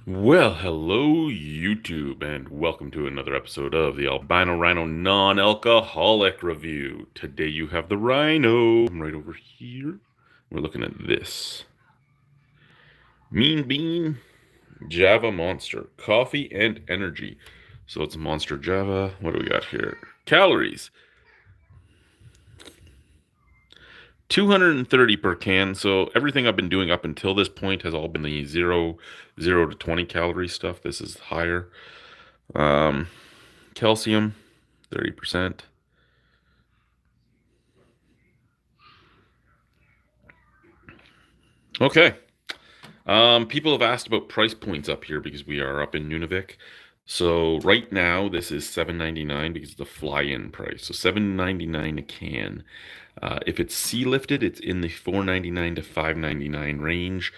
Well, hello YouTube, and welcome to another episode of the Albino Rhino non-alcoholic review. Today you have the Rhino. I'm right over here. We're looking at this. Mean Bean Java Monster. Coffee and energy. So it's Monster Java. What do we got here? Calories. 230 per can. So everything I've been doing up until this point has all been the 0 to 20 calorie stuff. This is higher. Calcium, 30%. Okay. People have asked about price points up here because we are up in Nunavik. So right now this is $7.99 because it's a fly-in price. So $7.99 a can. If it's sea lifted, it's in the $4.99 to $5.99 range.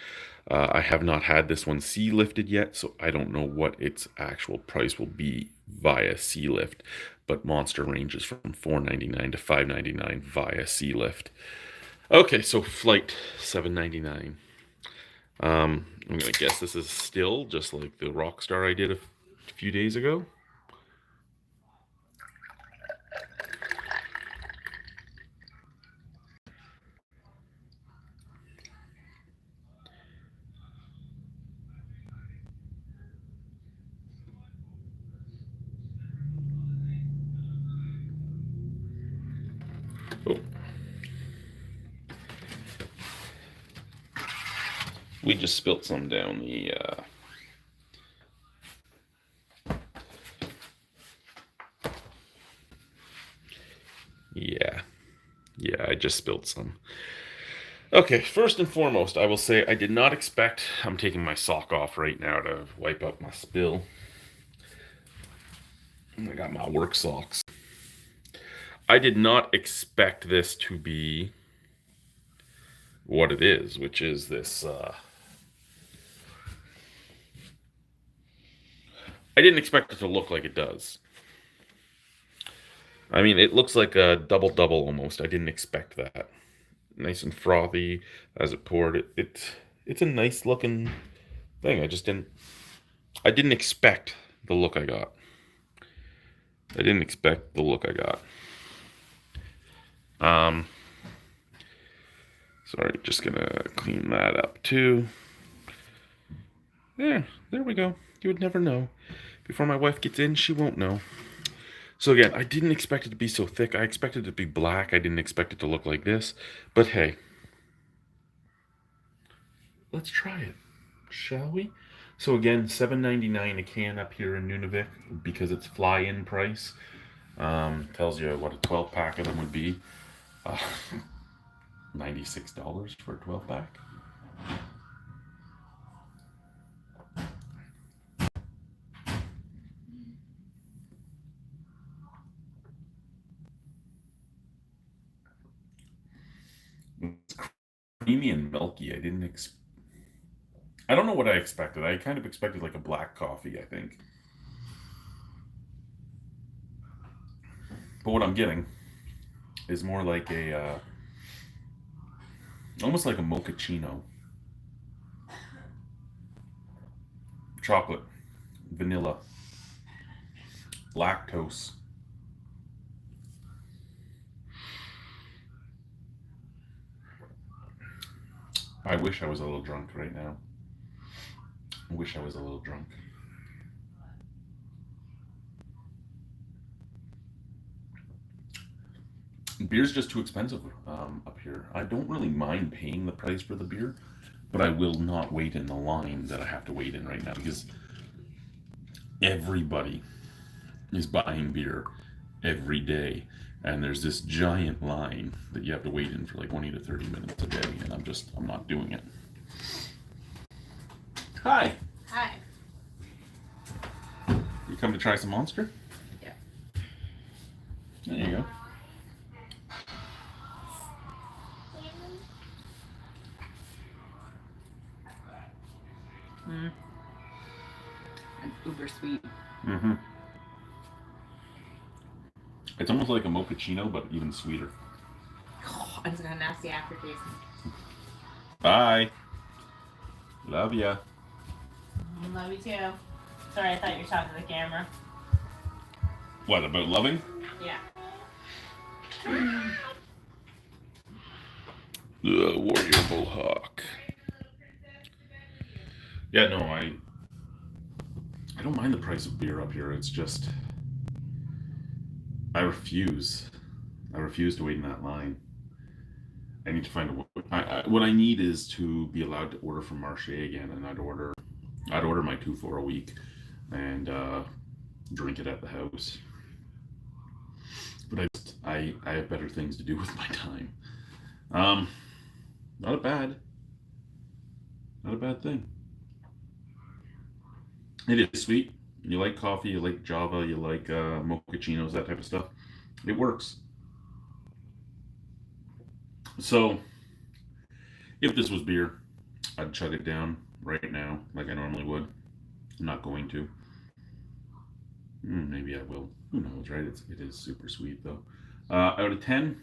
I have not had this one sea lifted yet, so I don't know what its actual price will be via sea lift. But Monster ranges from $4.99 to $5.99 via sea lift. Okay, so flight $7.99. I'm gonna guess this is still just like the Rockstar I did a few days ago. Oh. We just spilt some down the yeah, I just spilled some. Okay, first and foremost, I will say I did not expect, I'm taking my sock off right now to wipe up my spill. I got my work socks. I did not expect this to be what it is, which is this, I didn't expect it to look like it does. I mean, it looks like a double-double almost. I didn't expect that. Nice and frothy as it poured. It's a nice looking thing. I didn't expect the look I got. I didn't expect the look I got. Sorry, just gonna clean that up too. There we go. You would never know. Before my wife gets in, she won't know. So again, I didn't expect it to be so thick. I expected it to be black. I didn't expect it to look like this. But hey, let's try it, shall we? So again, $7.99 a can up here in Nunavik because it's fly-in price. Tells you what a 12-pack of them would be. $96 for a 12-pack. It's creamy and milky. I don't know what I expected. I kind of expected like a black coffee, I think. But what I'm getting is more like almost like a mochaccino. Chocolate, vanilla, lactose. I wish I was a little drunk right now. I wish I was a little drunk. Beer's just too expensive up here. I don't really mind paying the price for the beer, but I will not wait in the line that I have to wait in right now because everybody is buying beer every day. And there's this giant line that you have to wait in for like 20 to 30 minutes a day, and I'm not doing it. Hi. Hi. You come to try some Monster? Yeah. There you go. And uber sweet. Mm-hmm. It's almost like a mochaccino, but even sweeter. Oh, it's got a nasty aftertaste. Bye. Love ya. Love you too. Sorry, I thought you were talking to the camera. What, about loving? Yeah. The Warrior Mohawk. Yeah, no, I don't mind the price of beer up here. It's just I refuse. I refuse to wait in that line. I need to find what I need is to be allowed to order from Marche again, and I'd order my 2 for a week, and drink it at the house. But I have better things to do with my time. Not a bad thing. It is sweet. You like coffee, you like Java, you like mochachinos, that type of stuff. It works. So, if this was beer, I'd chug it down right now, like I normally would. I'm not going to. Maybe I will. Who knows, right? It is super sweet though. Out of 10,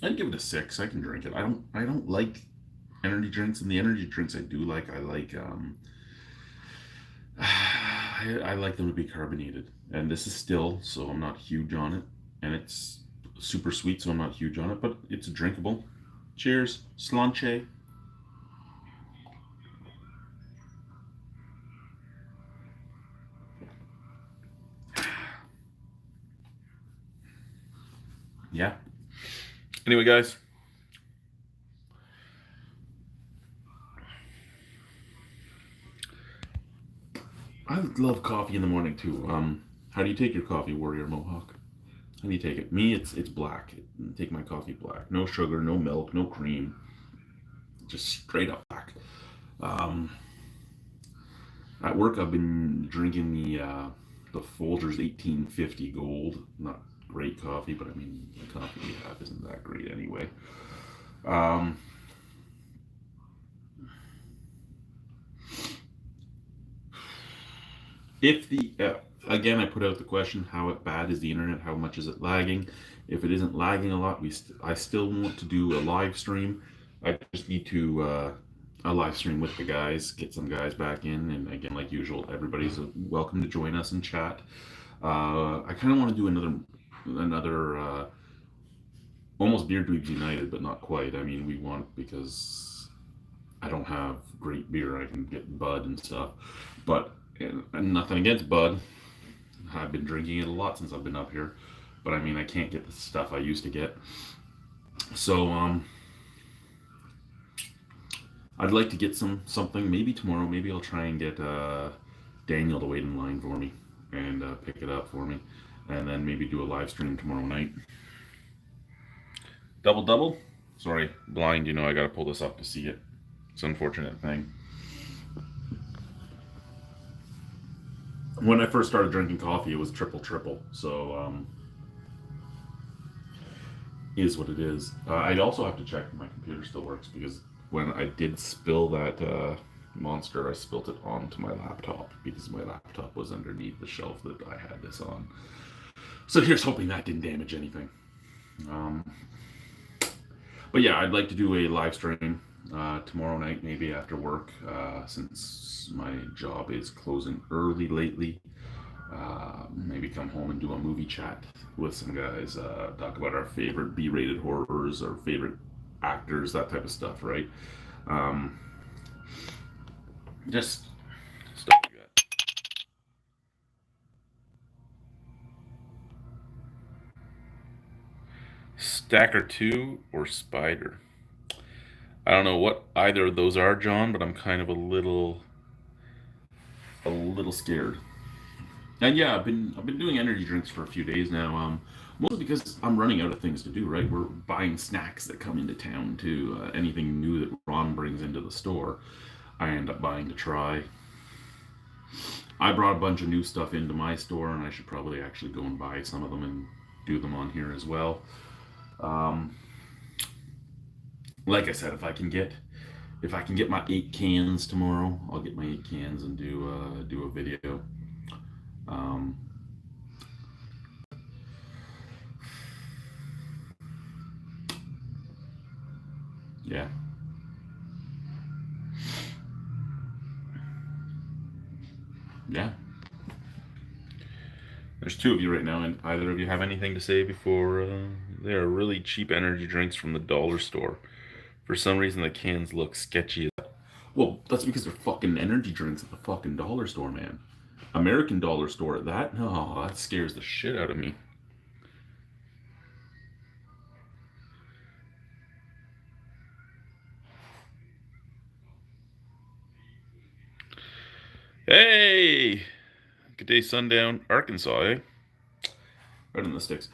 I'd give it a 6. I can drink it. I don't like energy drinks, and the energy drinks I do like, I like I like them to be carbonated, and this is still, so I'm not huge on it, and it's super sweet, so I'm not huge on it, but it's drinkable. Cheers, slanche. Yeah. Anyway, guys. I love coffee in the morning too. How do you take your coffee, Warrior Mohawk? How do you take it? Me, it's black. Take my coffee black. No sugar, no milk, no cream. Just straight up black. Um, at work, I've been drinking the Folgers 1850 Gold. Not great coffee, but I mean the coffee we have isn't that great anyway. Um, if the again, I put out the question: how bad is the internet? How much is it lagging? If it isn't lagging a lot, I still want to do a live stream. I just need to a live stream with the guys, get some guys back in, and again, like usual, everybody's welcome to join us and chat. I kind of want to do another almost Beer Dweebs United, but not quite. I mean, we want, because I don't have great beer. I can get Bud and stuff, but and nothing against Bud. I've been drinking it a lot since I've been up here, but I mean, I can't get the stuff I used to get. So I'd like to get something maybe tomorrow. Maybe I'll try and get Daniel to wait in line for me and pick it up for me, and then maybe do a live stream tomorrow night. Double. Sorry, blind. You know, I gotta pull this up to see it. It's an unfortunate thing. When I first started drinking coffee, it was triple. So is what it is. I'd also have to check if my computer still works, because when I did spill that monster, I spilt it onto my laptop because my laptop was underneath the shelf that I had this on. So here's hoping that didn't damage anything. But yeah, I'd like to do a live stream tomorrow night, maybe after work, since my job is closing early lately. Maybe come home and do a movie chat with some guys, talk about our favorite B-rated horrors, our favorite actors, that type of stuff, right? Just stuff like that. Stacker 2 or Spider? I don't know what either of those are, John, but I'm kind of a little scared. And yeah, I've been doing energy drinks for a few days now. Mostly because I'm running out of things to do. Right, we're buying snacks that come into town too. Anything new that Ron brings into the store, I end up buying to try. I brought a bunch of new stuff into my store, and I should probably actually go and buy some of them and do them on here as well. Like I said, if I can get my 8 cans tomorrow, I'll get my 8 cans and do a video. Yeah. Yeah. There's two of you right now, and either of you have anything to say before they are really cheap energy drinks from the dollar store. For some reason, the cans look sketchy. Well, that's because they're fucking energy drinks at the fucking dollar store, man. American dollar store at that? No, that scares the shit out of me. Hey! Good day, sundown, Arkansas, eh? Right in the sticks.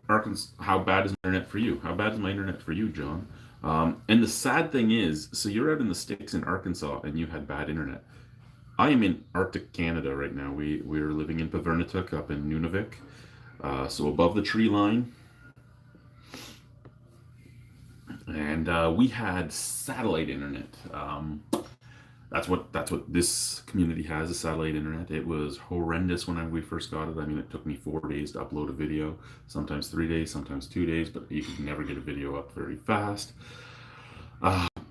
Arkansas, how bad is internet for you? How bad is my internet for you, John? And the sad thing is, so you're out in the sticks in Arkansas and you had bad internet. I am in Arctic Canada right now. We're living in Pavernatuck up in Nunavik, so above the tree line, and we had satellite internet. That's what this community has, is satellite internet. It was horrendous when we first got it. I mean, it took me 4 days to upload a video, sometimes 3 days, sometimes 2 days, but you could never get a video up very fast.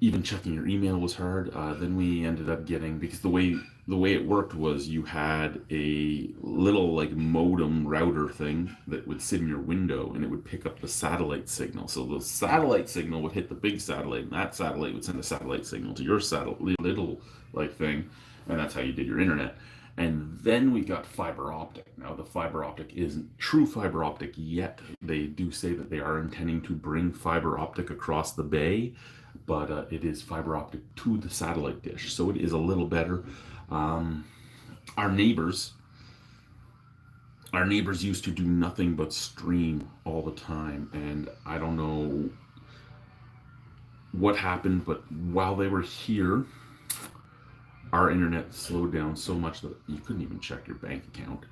Even checking your email was hard. Then we ended up getting, because the way it worked was you had a little like modem router thing that would sit in your window and it would pick up the satellite signal. So the satellite signal would hit the big satellite, and that satellite would send a satellite signal to your satellite little like thing, and that's how you did your internet. And then we got fiber optic. Now the fiber optic isn't true fiber optic yet. They do say that they are intending to bring fiber optic across the bay, but it is fiber optic to the satellite dish, so it is a little better. Um, our neighbors, our neighbors used to do nothing but stream all the time, and I don't know what happened, but while they were here, our internet slowed down so much that you couldn't even check your bank account.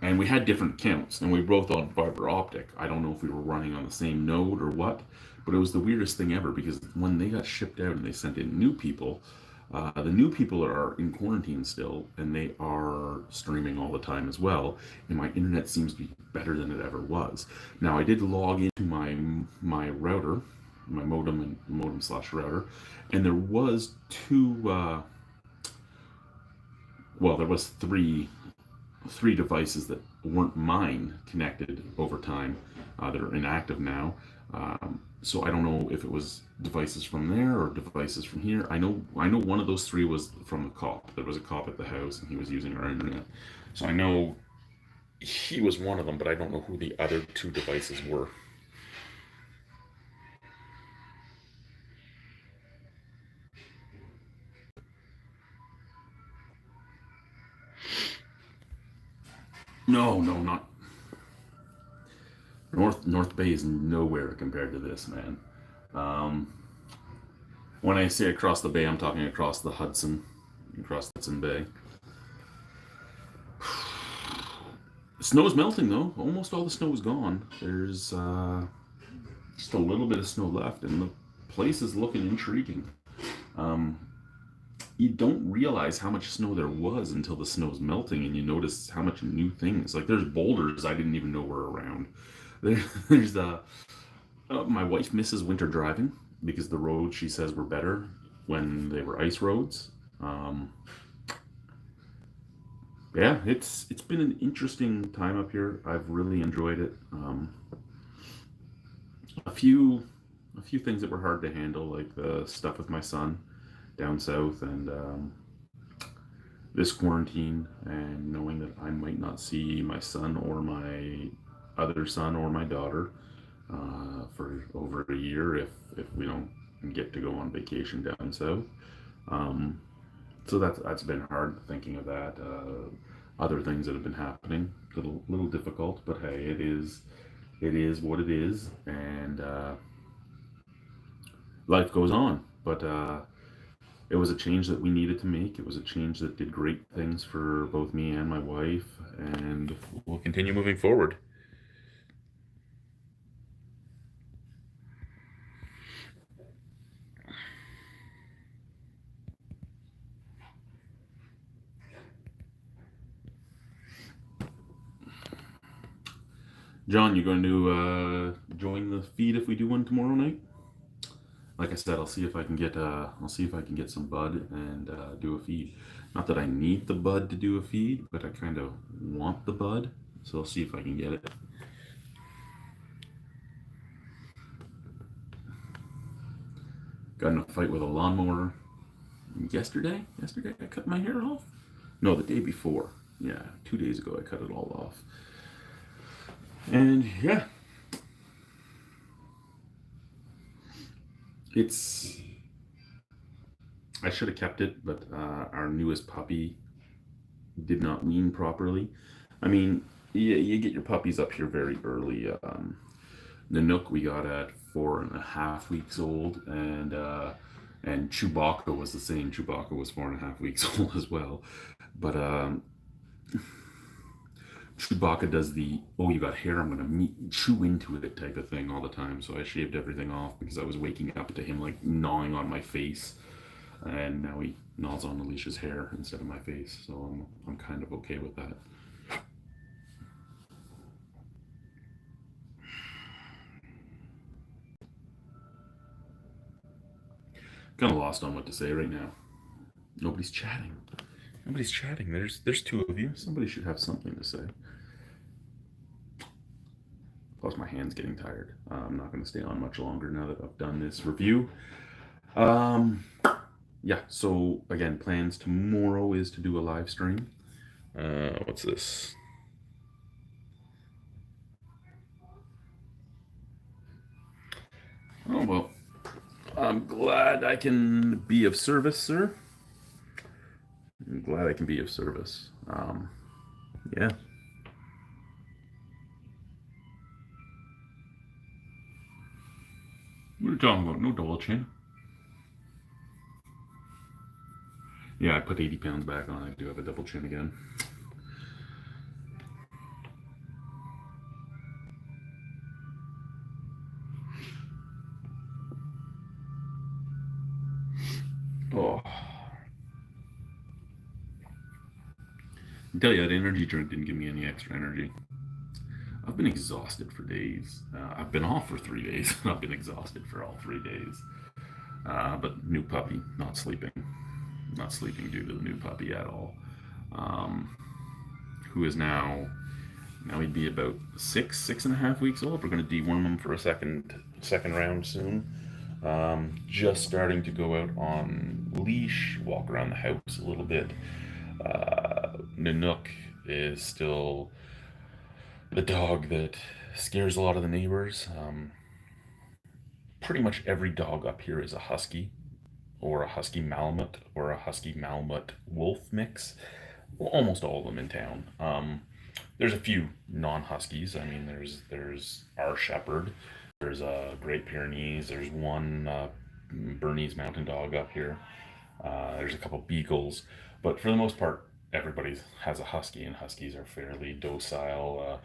And we had different accounts, and we were both on fiber optic. I don't know if we were running on the same node or what, but it was the weirdest thing ever, because when they got shipped out and they sent in new people, the new people are in quarantine still, and they are streaming all the time as well. And my internet seems to be better than it ever was. Now I did log into my router, my modem and modem slash router, and there was two. Well, there was three devices that weren't mine connected over time that are inactive now. So I don't know if it was devices from there or devices from here. I know one of those three was from the cop. There was a cop at the house and he was using our internet. So I know he was one of them, but I don't know who the other two devices were. No, no, not North Bay is nowhere compared to this, man. Um, when I say across the bay, I'm talking across the Hudson Bay. Snow is melting though. Almost all the snow is gone. There's just a little bit of snow left, and the place is looking intriguing. Um, you don't realize how much snow there was until the snow's melting, and you notice how much new things. Like there's boulders I didn't even know were around. There's my wife misses winter driving because the roads she says were better when they were ice roads. Um, yeah, it's been an interesting time up here. I've really enjoyed it. A few a few things that were hard to handle, like the stuff with my son down south, and this quarantine, and knowing that I might not see my son or my other son or my daughter for over a year if we don't get to go on vacation down south. Um, so that's been hard thinking of that. Other things that have been happening, little difficult, but hey, it is what it is, and life goes on. But it was a change that we needed to make. It was a change that did great things for both me and my wife, and we'll continue moving forward. John, you going to join the feed if we do one tomorrow night? like I said, I'll see if I can get some bud and do a feed. Not that I need the bud to do a feed, but I kind of want the bud, so I'll see if I can get it. Got in a fight with a lawnmower yesterday. Yesterday I cut my hair off. No, the day before. Yeah, 2 days ago I cut it all off. And yeah, it's. I should have kept it, but our newest puppy did not wean properly. I mean, you get your puppies up here very early. Nanook we got at 4.5 weeks old, and Chewbacca was the same. Chewbacca was 4.5 weeks old as well, but Chewbacca does the "oh, you got hair, I'm gonna chew into it" type of thing all the time. So I shaved everything off because I was waking up to him like gnawing on my face, and now he gnaws on Alicia's hair instead of my face. So I'm kind of okay with that. Kind of lost on what to say right now. Nobody's chatting. Nobody's chatting. There's two of you. Somebody should have something to say. Plus, my hand's getting tired. I'm not going to stay on much longer now that I've done this review. Yeah. So again, plans tomorrow is to do a live stream. What's this? Oh well. I'm glad I can be of service, sir. I'm glad I can be of service. Yeah. What are you talking about? No double chin. Yeah, I put 80 pounds back on. I do have a double chin again. Oh. I tell you, that energy drink didn't give me any extra energy. I've been exhausted for days. I've been off for 3 days, and I've been exhausted for all 3 days. But new puppy, not sleeping. Not sleeping due to the new puppy at all. Who is now he'd be about 6.5 weeks old. We're going to deworm him for a second round soon. Just starting to go out on leash, walk around the house a little bit. Nanook is still the dog that scares a lot of the neighbors. Pretty much every dog up here is a husky, or a husky malamute, or a husky malamute wolf mix. Well, almost all of them in town. There's a few non-huskies. I mean, there's our shepherd. There's a Great Pyrenees. There's one Bernese mountain dog up here. There's a couple beagles, but for the most part, everybody has a husky, and huskies are fairly docile.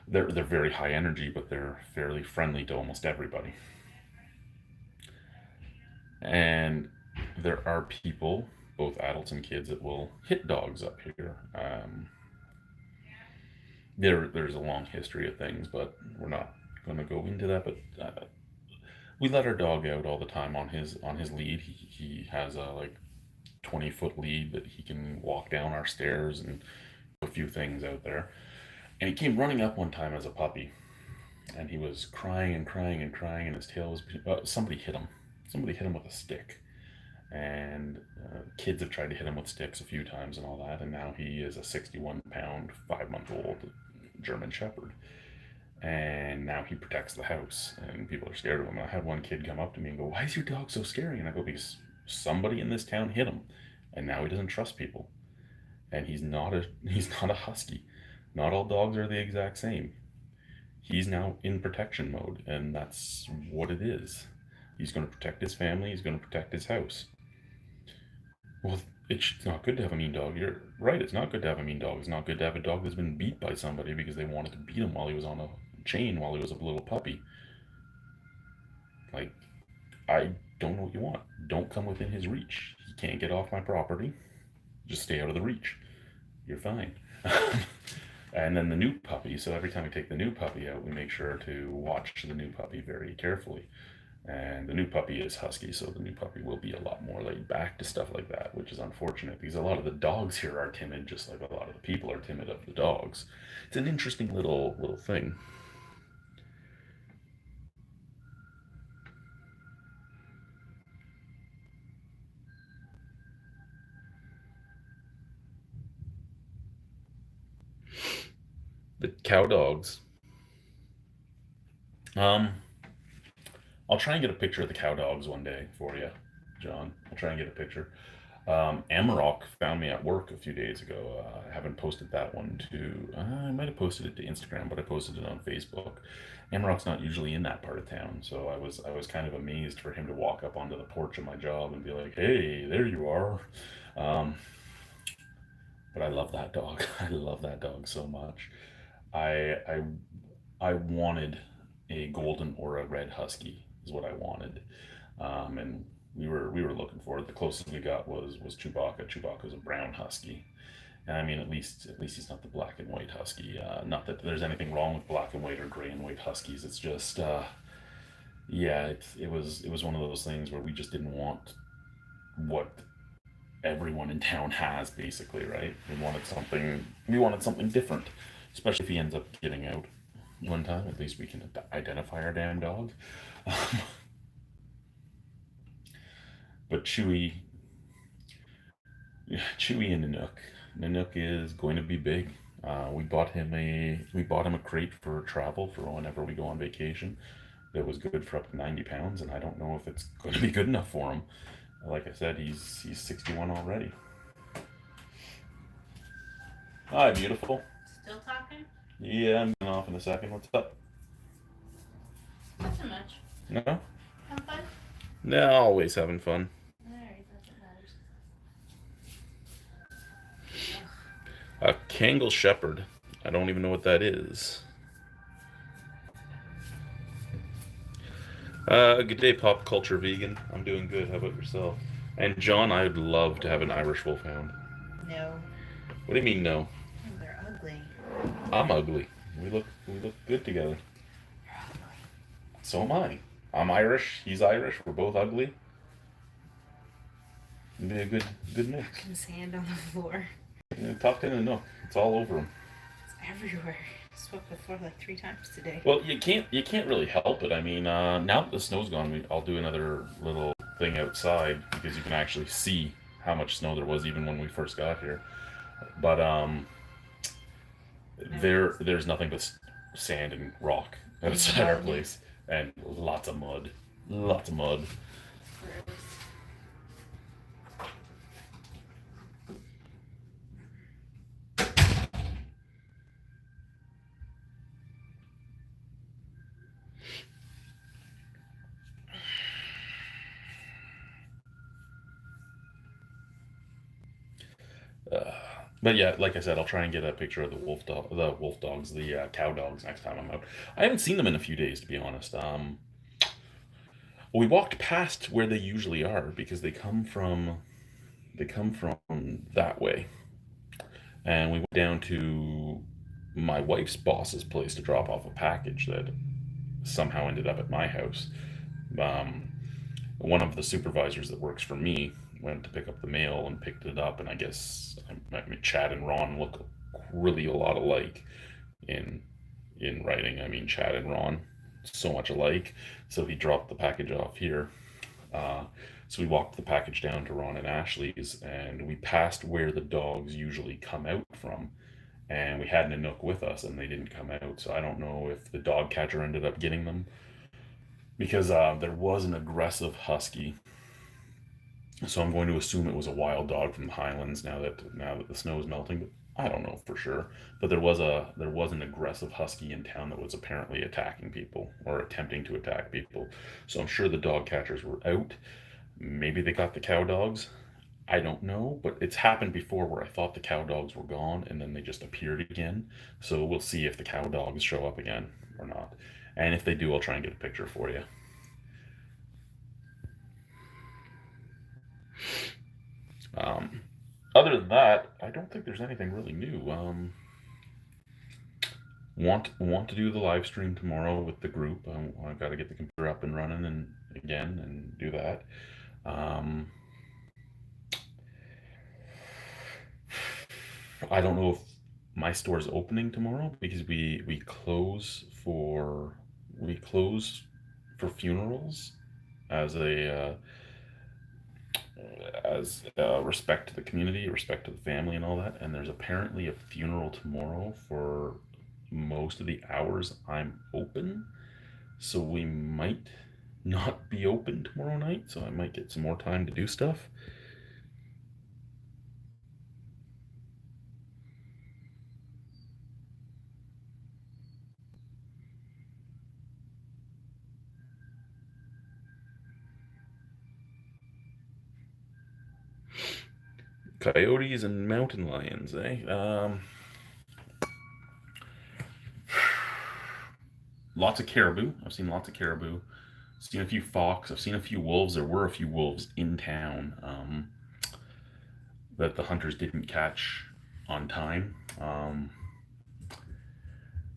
They're very high energy, but they're fairly friendly to almost everybody. And there are people, both adults and kids, that will hit dogs up here. There's a long history of things, but we're not going to go into that. But we let our dog out all the time on his lead. He has a like 20-foot lead that he can walk down our stairs and do a few things out there. And he came running up one time as a puppy, and he was crying and crying and crying, and his tail was somebody hit him. Somebody hit him with a stick, and kids have tried to hit him with sticks a few times and all that, and now he is a 61-pound, 5-month-old German Shepherd, and now he protects the house, and people are scared of him. I had one kid come up to me and go, "Why is your dog so scary?" And I go, "Because somebody in this town hit him, and now he doesn't trust people, and he's not a husky. Not all dogs are the exact same. He's now in protection mode, and that's what it is. He's going to protect his family. He's going to protect his house." Well, it's not good to have a mean dog. You're right. It's not good to have a mean dog. It's not good to have a dog that's been beat by somebody because they wanted to beat him while he was on a chain while he was a little puppy. Like, I don't know what you want. Don't come within his reach. He can't get off my property. Just stay out of the reach. You're fine. And then the new puppy. So every time we take the new puppy out, we make sure to watch the new puppy very carefully. And the new puppy is husky, so the new puppy will be a lot more laid back to stuff like that, which is unfortunate because a lot of the dogs here are timid, just like a lot of the people are timid of the dogs. It's an interesting little thing. The cow dogs. Um, I'll try and get a picture of the cow dogs one day for you, John. I'll try and get a picture. Amarok found me at work a few days ago. I haven't posted that one to. I might have posted it to Instagram, but I posted it on Facebook. Amarok's not usually in that part of town, so I was kind of amazed for him to walk up onto the porch of my job and be like, "Hey, there you are." Um, but I love that dog. I love that dog so much. I I I wanted a golden or a red husky is what I wanted, and we were looking for it. The closest we got was Chewbacca. Chewbacca's a brown husky, and I mean at least he's not the black and white husky. Not that there's anything wrong with black and white or gray and white huskies. It's just yeah, it was one of those things where we just didn't want what everyone in town has basically, right? We wanted something different, especially if he ends up getting out one time. At least we can identify our damn dog. But Chewy and Nanook. Nanook is going to be big. We bought him a crate for travel for whenever we go on vacation. That was good for up to 90 pounds, and I don't know if it's going to be good enough for him. Like I said, he's 61 already. Hi, beautiful. Still talking? Yeah, I'm going off in a second. What's up? Not so much. No? Have fun? No, always having fun. Alright, that's what matters. A Kangal Shepherd. I don't even know what that is. Good day, pop culture vegan. I'm doing good. How about yourself? And John, I'd love to have an Irish Wolfhound. No. What do you mean no? They're ugly. I'm ugly. We look good together. You're ugly. So am I. I'm Irish. He's Irish. We're both ugly. It'd be a good mix. Fucking sand on the floor. Yeah, tucked in a nook. It's all over him. It's everywhere. I swept the floor like 3 times today. Well, you can't really help it. I mean, now that the snow's gone, I'll do another little thing outside because you can actually see how much snow there was even when we first got here. But there's nothing but sand and rock outside our place, and lots of mud, lots of mud. Gross. Uh, but yeah, like I said, I'll try and get a picture of the cow dogs next time I'm out. I haven't seen them in a few days, to be honest. We walked past where they usually are because they come from that way, and we went down to my wife's boss's place to drop off a package that somehow ended up at my house. Um, One of the supervisors that works for me went to pick up the mail and picked it up, and I mean, Chad and Ron look really a lot alike in writing. I mean, Chad and Ron so much alike. So he dropped the package off here. Uh, so we walked the package down to Ron and Ashley's, and we passed where the dogs usually come out from. And we had Nanook with us, and they didn't come out. So I don't know if the dog catcher ended up getting them because there was an aggressive husky. So I'm going to assume it was a wild dog from the Highlands. Now that the snow is melting, but I don't know for sure. But there was an aggressive husky in town that was apparently attacking people or attempting to attack people. So I'm sure the dog catchers were out. Maybe they got the cow dogs. I don't know, but it's happened before where I thought the cow dogs were gone and then they just appeared again. So we'll see if the cow dogs show up again or not. And if they do, I'll try and get a picture for you. Um, Other than that, I don't think there's anything really new. Want to do the live stream tomorrow with the group. I've got to get the computer up and running again and do that. I don't know if my store is opening tomorrow because we close for funerals as a as respect to the community, respect to the family, and all that. And there's apparently a funeral tomorrow for most of the hours I'm open, so we might not be open tomorrow night. So I might get some more time to do stuff. Coyotes and mountain lions, eh? Lots of caribou. I've seen lots of caribou. Seen a few fox. I've seen a few wolves. There were a few wolves in town that the hunters didn't catch on time.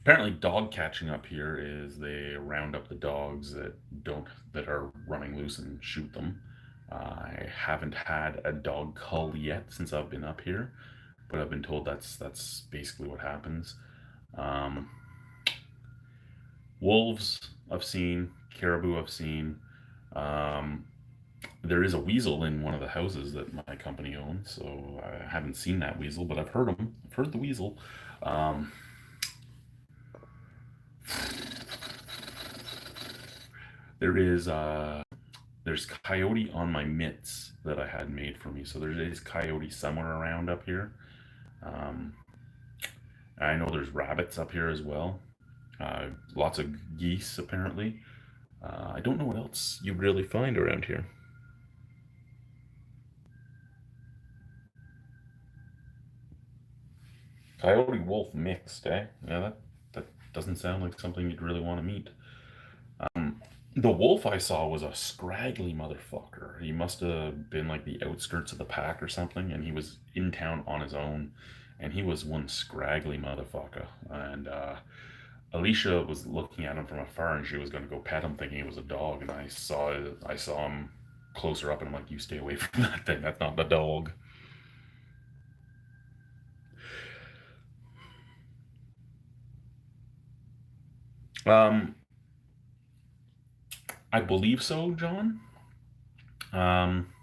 Apparently, dog catching up here is they round up the dogs that are running loose and shoot them. I haven't had a dog cull yet since I've been up here, but I've been told that's basically what happens. Um, Wolves I've seen, caribou I've seen. Um, there is a weasel in one of the houses that my company owns, so I haven't seen that weasel, but I've heard him. I've heard the weasel. Um, there is there's coyote on my mitts that I had made for me, so there is coyote somewhere around up here. Um, I know there's rabbits up here as well. Lots of geese apparently. I don't know what else you really find around here. Coyote wolf mixed, eh? Yeah, that doesn't sound like something you'd really want to meet. Um, the wolf I saw was a scraggly motherfucker. He must have been like the outskirts of the pack or something, and he was in town on his own, and he was one scraggly motherfucker. And Alicia was looking at him from afar, and she was going to go pet him, thinking it was a dog. And I saw him closer up, and I'm like, "You stay away from that thing. That's not the dog." Um, I believe so, John. Um,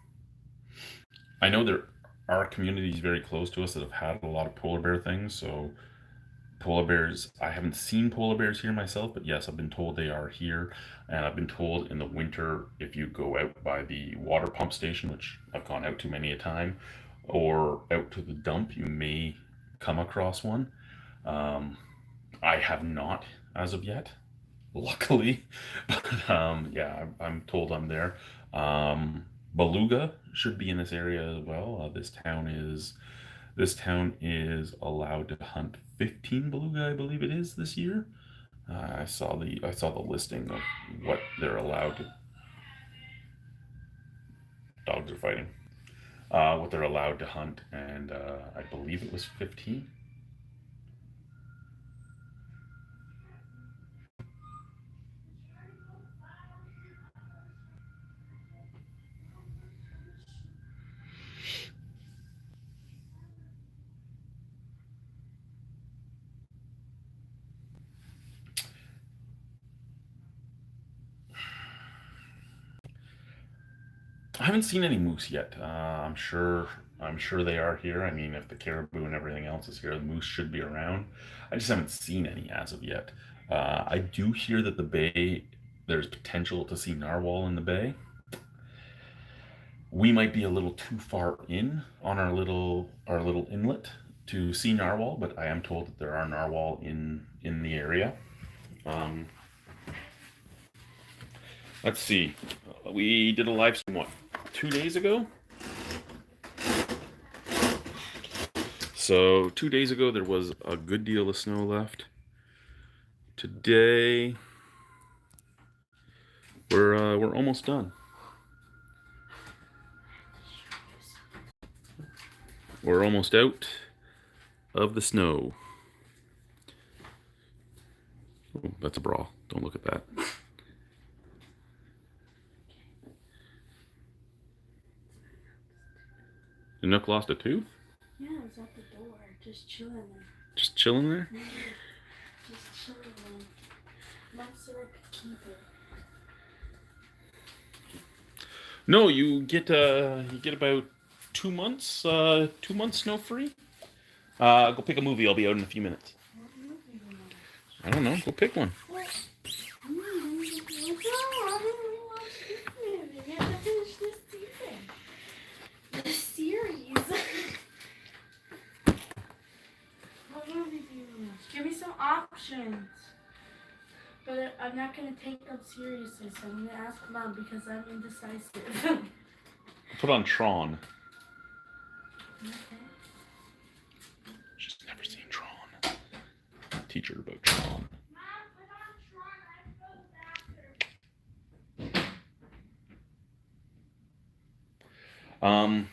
I know there are communities very close to us that have had a lot of polar bear things. So polar bears, I haven't seen polar bears here myself, but yes, I've been told they are here, and I've been told in the winter if you go out by the water pump station, which I've gone out to many a time, or out to the dump, you may come across one. Um, I have not as of yet, luckily. But yeah, I'm told I'm there. Beluga should be in this area as well. This town is allowed to hunt 15 beluga, I believe it is this year. I saw the listing of what they're allowed to. Dogs are fighting. What they're allowed to hunt, and I believe it was 15. I haven't seen any moose yet. I'm sure they are here. I mean, if the caribou and everything else is here, the moose should be around. I just haven't seen any as of yet. I do hear that the bay, there's potential to see narwhal in the bay. We might be a little too far in on our little inlet to see narwhal, but I am told that there are narwhal in the area. Um, let's see. We did a live stream what 2 days ago. So 2 days ago there was a good deal of snow left. Today we're almost done. We're almost out of the snow. Oh, that's a bra. Don't look at that. The Nook lost a tooth? Yeah, it was at the door, just chilling there. Just chilling there? Just chilling there. Mom said I could keep it. No, you get about 2 months, 2 months snow free. Go pick a movie. I'll be out in a few minutes. What movie do you want? I don't know. Go pick one. What? I didn't really watch this movie. We have to finish this season. The series. What movie do you want? Give me some options. But I'm not going to take them seriously, so I'm going to ask Mom because I'm indecisive. Put on Tron. Okay. She's never seen Tron. Teach her about Tron. Mom, put on Tron. I have to go to the bathroom.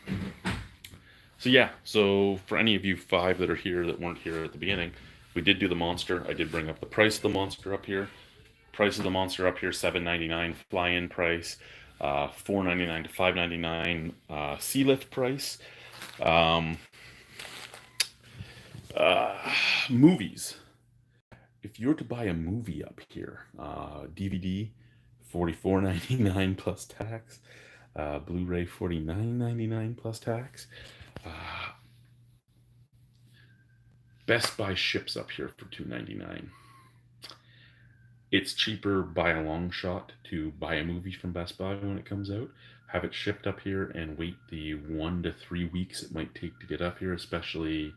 So yeah, so for any of you 5 that are here that weren't here at the beginning, we did do the monster. I did bring up the price of the monster up here. Price of the monster up here, $7.99 fly-in price, $4.99 to $5.99 sea lift price. Movies. If you're to buy a movie up here, DVD, $44.99 plus tax. Blu-ray $49.99 plus tax. Best Buy ships up here for $2.99. It's cheaper by a long shot to buy a movie from Best Buy when it comes out, have it shipped up here, and wait the 1 to 3 weeks it might take to get up here, especially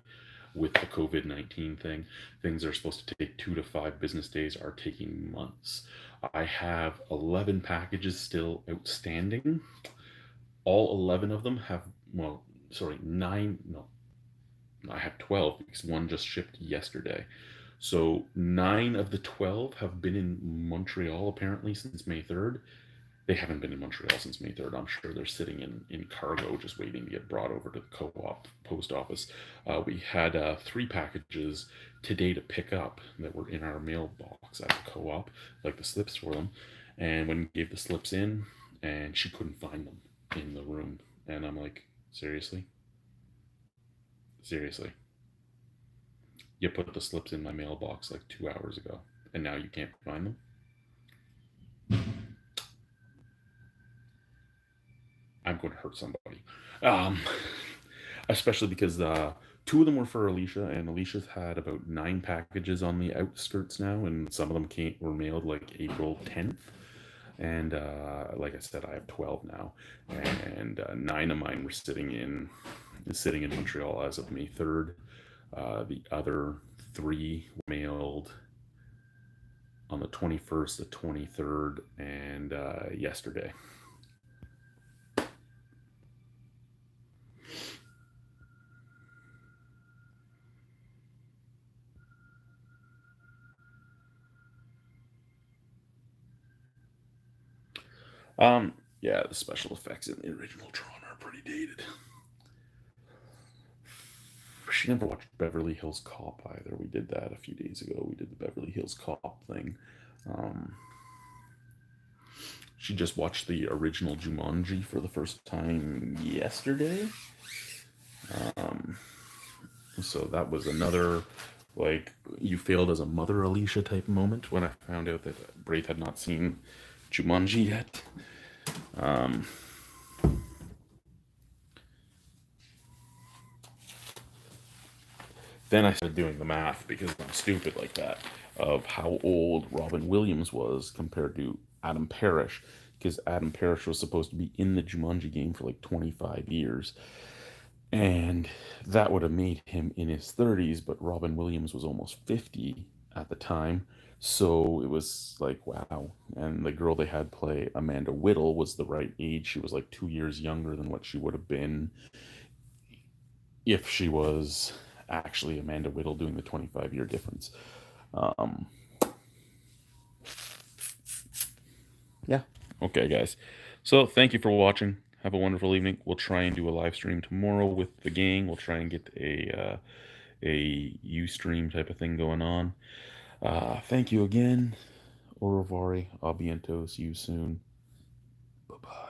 with the COVID-19 thing. Things that are supposed to take 2 to 5 business days are taking months. I have 11 packages still outstanding. All 11 of them have, 9, no, I have 12 because one just shipped yesterday. So 9 of the 12 have been in Montreal apparently since May 3rd. They haven't been in Montreal since May 3rd. I'm sure they're sitting in cargo just waiting to get brought over to the co-op post office. We had 3 packages today to pick up that were in our mailbox at the co-op, like the slips for them. And when we gave the slips in, and she couldn't find them in the room. And I'm like, seriously? Seriously? You put the slips in my mailbox like 2 hours ago, and now you can't find them? I'm going to hurt somebody. Especially because 2 of them were for Alicia, and Alicia's had about 9 packages on the outskirts now, and some of them were mailed like April 10th. And like I said, I have 12 now, and 9 of mine were sitting in Montreal as of May 3rd. The other 3 mailed on the 21st, the 23rd, and yesterday. Yeah, the special effects in the original Tron are pretty dated. She never watched Beverly Hills Cop either. We did that a few days ago. We did the Beverly Hills Cop thing. She just watched the original Jumanji for the first time yesterday. So that was another, like, you failed as a mother, Alicia type moment when I found out that Braith had not seen Jumanji yet. Then I started doing the math, because I'm stupid like that, of how old Robin Williams was compared to Adam Parrish, because Adam Parrish was supposed to be in the Jumanji game for like 25 years. And that would have made him in his 30s, but Robin Williams was almost 50 at the time. So it was like, wow. And the girl they had play Amanda Whittle was the right age. She was like 2 years younger than what she would have been if she was actually Amanda Whittle doing the 25-year difference. Yeah. Okay, guys. So thank you for watching. Have a wonderful evening. We'll try and do a live stream tomorrow with the gang. We'll try and get a Ustream type of thing going on. Thank you again. Au revoir. A bientôt. See you soon. Bye-bye.